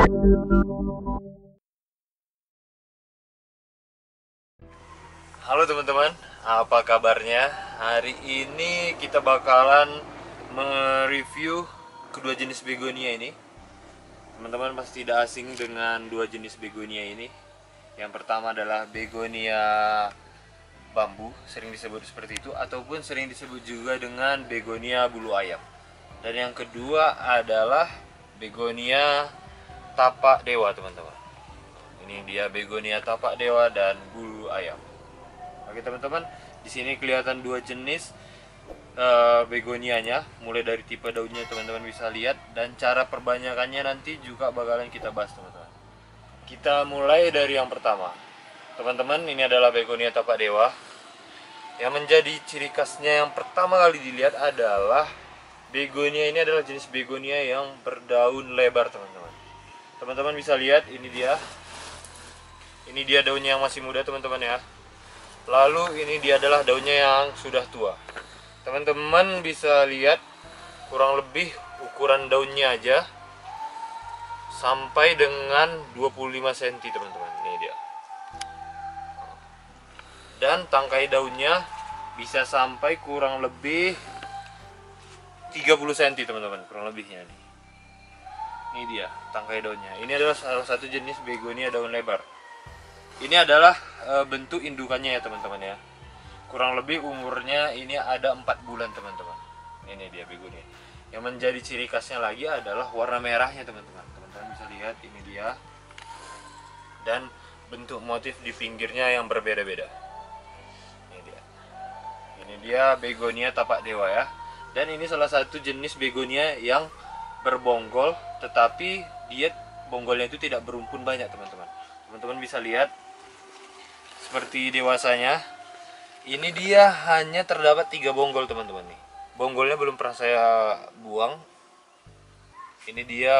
Halo teman-teman, apa kabarnya? Hari ini kita bakalan mereview kedua jenis begonia ini. Teman-teman pasti tidak asing dengan dua jenis begonia ini. Yang pertama adalah begonia bambu, sering disebut seperti itu, ataupun sering disebut juga dengan begonia bulu ayam. Dan yang kedua adalah begonia tapak dewa, teman-teman. Ini dia begonia tapak dewa dan bulu ayam. Oke teman-teman, di sini kelihatan dua jenis begonianya, mulai dari tipe daunnya teman-teman bisa lihat, dan cara perbanyakannya nanti juga bakalan kita bahas teman-teman. Kita mulai dari yang pertama. Teman-teman, ini adalah begonia tapak dewa. Yang menjadi ciri khasnya yang pertama kali dilihat adalah begonia ini adalah jenis begonia yang berdaun lebar teman-teman. Teman-teman bisa lihat, ini dia. Ini dia daunnya yang masih muda teman-teman ya. Lalu ini dia adalah daunnya yang sudah tua. Teman-teman bisa lihat kurang lebih ukuran daunnya aja sampai dengan 25 cm teman-teman. Ini dia. Dan tangkai daunnya bisa sampai kurang lebih 30 cm teman-teman, kurang lebihnya nih. Ini dia tangkai daunnya. Ini adalah salah satu jenis begonia daun lebar. Ini adalah bentuk indukannya ya teman-teman ya. Kurang lebih umurnya ini ada 4 bulan teman-teman. Ini dia begonia. Yang menjadi ciri khasnya lagi adalah warna merahnya teman-teman. Teman-teman bisa lihat ini dia. Dan bentuk motif di pinggirnya yang berbeda-beda. Ini dia. Ini dia begonia tapak dewa ya. Dan ini salah satu jenis begonia yang berbonggol, tetapi dia bonggolnya itu tidak berumpun banyak teman-teman. Teman-teman bisa lihat seperti dewasanya, ini dia hanya terdapat 3 bonggol teman-teman nih. Bonggolnya belum pernah saya buang. Ini dia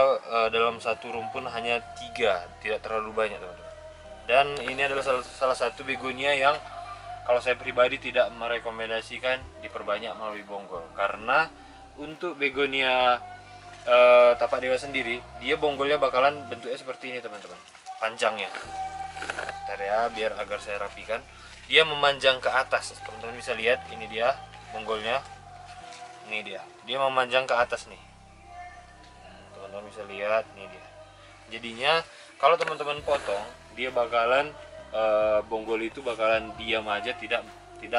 dalam satu rumpun hanya 3, tidak terlalu banyak teman-teman. Dan ini adalah salah satu begonia yang kalau saya pribadi tidak merekomendasikan diperbanyak melalui bonggol, karena untuk begonia tapak dewa sendiri, dia bonggolnya bakalan bentuknya seperti ini teman-teman, panjangnya. Bentar ya, biar agar saya rapikan. Dia memanjang ke atas. Teman-teman bisa lihat, ini dia bonggolnya. Ini dia. Dia memanjang ke atas nih. Teman-teman bisa lihat, ini dia. Jadinya kalau teman-teman potong, dia bakalan bonggol itu bakalan diam aja, tidak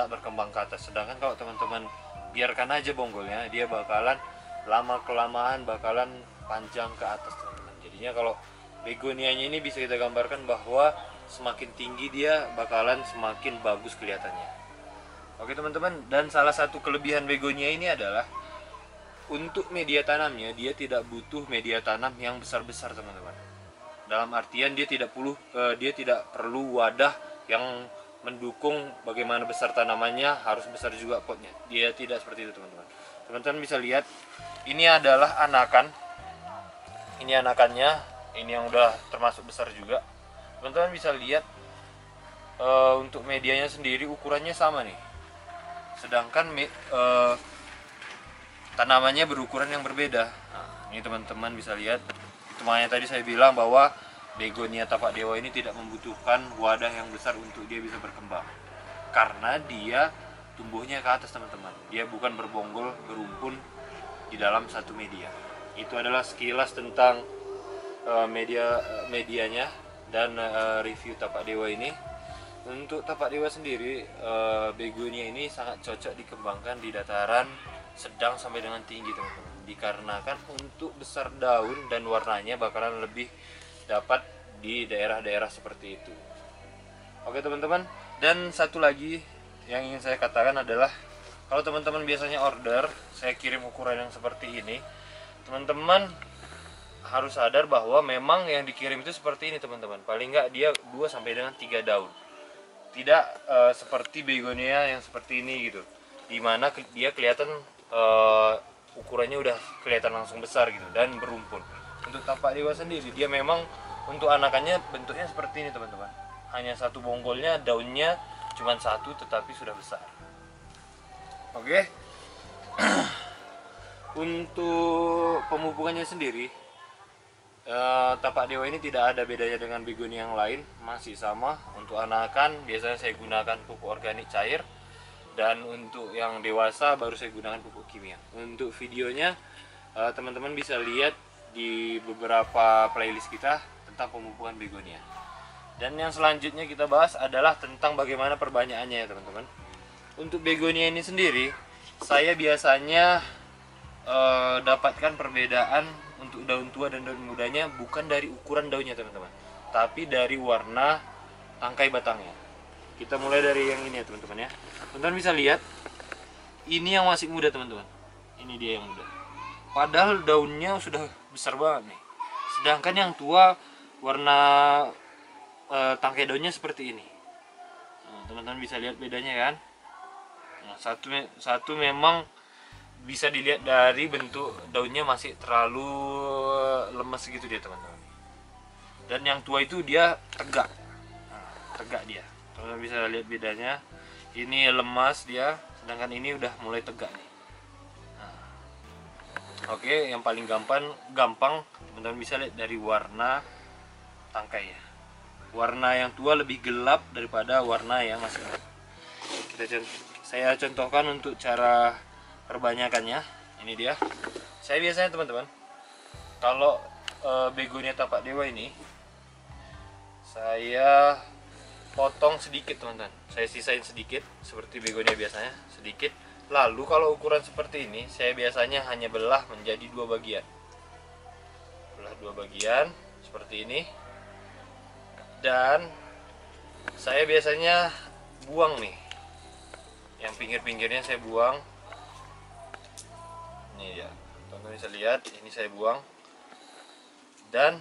berkembang ke atas. Sedangkan kalau teman-teman biarkan aja bonggolnya, dia bakalan lama kelamaan bakalan panjang ke atas teman-teman. Jadinya kalau begonianya ini bisa kita gambarkan bahwa semakin tinggi dia bakalan semakin bagus kelihatannya. Oke teman-teman, dan salah satu kelebihan begonia ini adalah untuk media tanamnya, dia tidak butuh media tanam yang besar-besar teman-teman. Dalam artian dia tidak perlu wadah yang mendukung bagaimana besar tanamannya, harus besar juga potnya. Dia tidak seperti itu teman-teman. Teman-teman bisa lihat, ini adalah anakan. Ini anakannya. Ini yang udah termasuk besar juga. Teman-teman bisa lihat untuk medianya sendiri ukurannya sama nih. Sedangkan tanamannya berukuran yang berbeda. Nah, ini teman-teman bisa lihat. Itu makanya tadi saya bilang bahwa begonia tapak dewa ini tidak membutuhkan wadah yang besar untuk dia bisa berkembang. Karena dia tumbuhnya ke atas teman-teman. Dia bukan berbonggol, berumpun di dalam satu media. Itu adalah sekilas tentang medianya dan review tapak dewa ini. Untuk tapak dewa sendiri, begonia ini sangat cocok dikembangkan di dataran sedang sampai dengan tinggi teman-teman, dikarenakan untuk besar daun dan warnanya bakalan lebih dapat di daerah-daerah seperti itu. Oke teman-teman, dan satu lagi yang ingin saya katakan adalah kalau teman-teman biasanya order saya kirim ukuran yang seperti ini, teman-teman harus sadar bahwa memang yang dikirim itu seperti ini teman-teman. Paling nggak dia 2 sampai dengan 3 daun. Tidak seperti begonia yang seperti ini gitu. Dimana dia kelihatan ukurannya udah kelihatan langsung besar gitu dan berumpun. Untuk tapak dewa sendiri dia memang untuk anakannya bentuknya seperti ini teman-teman. Hanya satu bonggolnya, daunnya cuma satu tetapi sudah besar. Oke. Untuk pemupukannya sendiri, Tapak dewa ini tidak ada bedanya dengan begonia yang lain, masih sama. Untuk anakan biasanya saya gunakan pupuk organik cair, dan untuk yang dewasa baru saya gunakan pupuk kimia. Untuk videonya teman-teman bisa lihat di beberapa playlist kita tentang pemupukan begonia. Dan yang selanjutnya kita bahas adalah tentang bagaimana perbanyakannya ya teman-teman. Untuk begonia ini sendiri, saya biasanya dapatkan perbedaan untuk daun tua dan daun mudanya bukan dari ukuran daunnya teman-teman, tapi dari warna tangkai batangnya. Kita mulai dari yang ini ya teman-teman ya. Teman-teman bisa lihat, ini yang masih muda teman-teman. Ini dia yang muda. Padahal daunnya sudah besar banget nih. Sedangkan yang tua warna tangkai daunnya seperti ini. Teman-teman bisa lihat bedanya kan? Nah, satu memang bisa dilihat dari bentuk daunnya masih terlalu lemes gitu dia teman-teman. Dan yang tua itu dia tegak. Nah, tegak dia. Teman-teman bisa lihat bedanya. Ini lemas dia, sedangkan ini udah mulai tegak nih. Nah, oke, yang paling gampang teman-teman bisa lihat dari warna tangkai ya. Warna yang tua lebih gelap daripada warna yang masih muda. Saya contohkan untuk cara perbanyakannya. Ini dia. Saya biasanya teman-teman, kalau begonia tapak dewa ini saya potong sedikit teman-teman. Saya sisain sedikit seperti begonia biasanya, sedikit. Lalu kalau ukuran seperti ini, saya biasanya hanya belah menjadi 2 bagian. Belah 2 bagian seperti ini. Dan saya biasanya buang nih, yang pinggir-pinggirnya saya buang. Ini ya, teman-teman bisa lihat, ini saya buang. Dan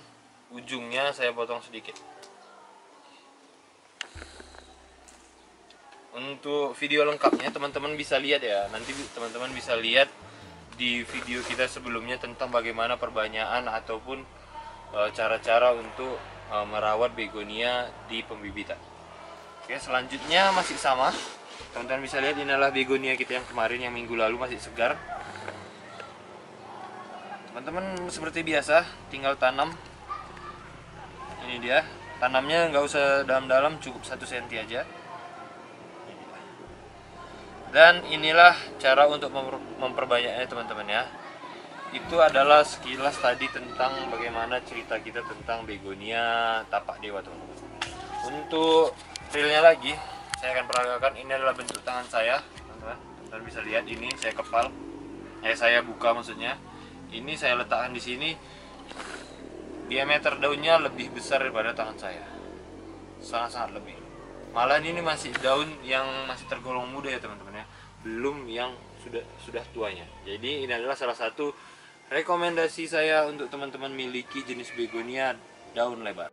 ujungnya saya potong sedikit. Untuk video lengkapnya teman-teman bisa lihat ya, nanti teman-teman bisa lihat di video kita sebelumnya tentang bagaimana perbanyakan ataupun cara-cara untuk merawat begonia di pembibitan. Oke, selanjutnya masih sama. Teman-teman bisa lihat, inilah begonia kita yang kemarin, yang minggu lalu, masih segar. Teman-teman seperti biasa tinggal tanam. Ini dia, tanamnya nggak usah dalam-dalam, cukup 1 cm aja. Dan inilah cara untuk memperbanyaknya teman-teman ya. Itu adalah sekilas tadi tentang bagaimana cerita kita tentang begonia tapak dewa teman-teman. Untuk realnya lagi, saya akan peragakan. Ini adalah bentuk tangan saya teman-teman. Teman-teman bisa lihat, ini saya kepal, saya buka maksudnya. Ini saya letakkan di sini. Diameter daunnya lebih besar daripada tangan saya, sangat-sangat lebih. Malah ini masih daun yang masih tergolong muda ya teman-teman ya, belum yang sudah tuanya. Jadi ini adalah salah satu rekomendasi saya untuk teman-teman miliki jenis begonia daun lebar.